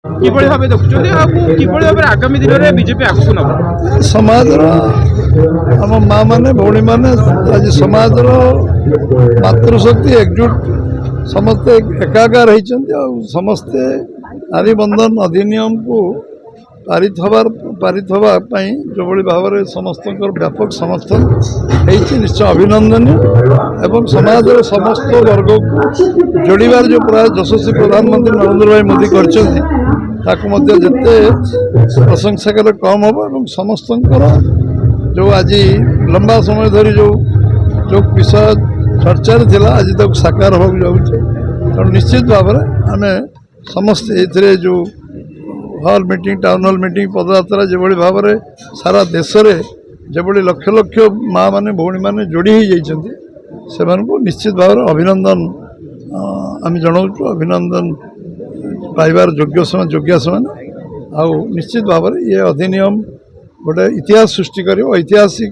किभଳି भाबे देखुछन्ते आ किभଳି भाबे आगामी दिन रे बीजेपी आगु नब समाज आम माँ माने भौणी माने आज समाज मातृशक्ति एकजुट समस्ते एकाकार होती समस्ते नारी बंधन अधिनियम को पारित हवा जो भाव में समस्त व्यापक समर्थन होती निश्चय अभिनंदनीय एवं समाज समस्त वर्ग को जोड़ार जो प्रयास यशस्वी प्रधानमंत्री नरेंद्र भाई मोदी करते प्रशंसा कले कम हम और समस्त जो आज लंबा समय धरी जो विषय चर्चा थिला आज तक साकार हो जाऊे तेणु निश्चित भाव में आम समस्ते जो hall meeting town hall meeting पदयात्रा जो भाव में सारा देश में जो लक्ष लक्ष माँ माने भौणी माने जोड़ी हो जाती से निश्चित भाव में अभिनंदन आम जनाऊँ अभिनंदन पाइबार योग्य से निश्चित भाव में ये अधिनियम गोटे इतिहास सृष्टि कर ऐतिहासिक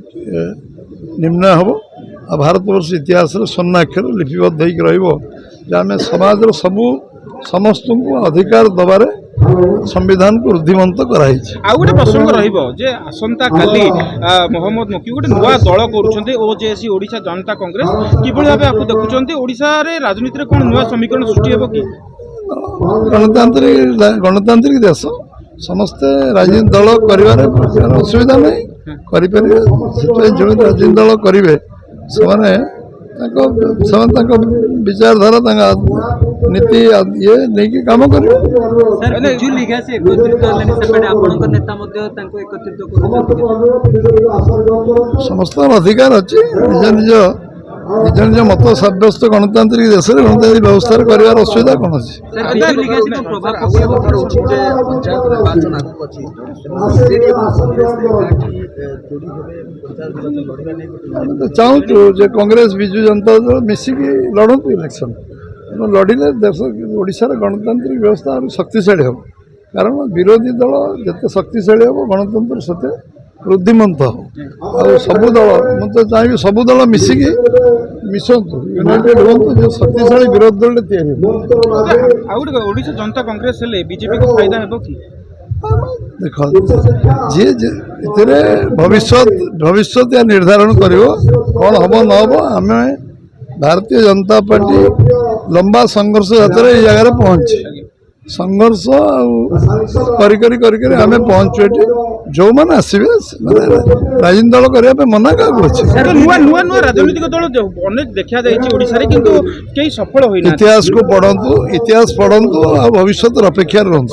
निर्णय हम आ भारतवर्ष इतिहास स्वर्णाक्षर लिपिबद्ध होमें समाज सबू समस्त को अधिकार दबार संविधान को रुद्धिमंत कराई आ गोटे प्रसंग रहिबो जे आसंता काली मोहम्मद मकी गोटे नुआ दल करूछन्ते ओजेएसी ओडिशा जनता कांग्रेस किभଳି भाबे आपको देखुछन्ते ओडिशा रे राजनीति रे कोन नुआ समीकरण सृष्टि हेबो कि गणतांत्रिक देश समस्ते राजनीति दल करिवारे असुविधा नहीं करि जो राजनीति दल करिवे से विचारधारा नीति ये नहीं कम कर समस्त अधिकार अच्छी निज निज निज निज मत सब्यस्त गणतांत्रिक देश में गणतांत्रिक व्यवस्था कर असुविधा कौन अच्छी चाहूँ जे कांग्रेस विजु जनता दल मिसिकी लड़तु इलेक्शन लड़िले देश ओडिशार गणतांत्रिक व्यवस्था शक्तिशाली हम कारण विरोधी दल जिते शक्तिशाली हम गणतंत्र सेते रुद्धिमंत हो सबू दल मुझे चाहिए सबू दल मिसिकी मिशंतु यूनाइटेड हूँ जो शक्तिशाली विरोधी दल ओडिशा जनता कांग्रेस हेले बीजेपी को फायदा हेबो कि देख जी भविष्य या निर्धारण कर कौन हम न हम आम भारतीय जनता पार्टी लंबा संघर्ष यात्रा ये जगह पहुँचे संघर्ष आम पहुँचु ये जो मैंने आसवे राजनीति दल करने मना क्या राजनीतिक दल अनेक देखा जाए सफल हो इतिहास को पढ़ु इतिहास पढ़ु भविष्य अपेक्षा रहूँ।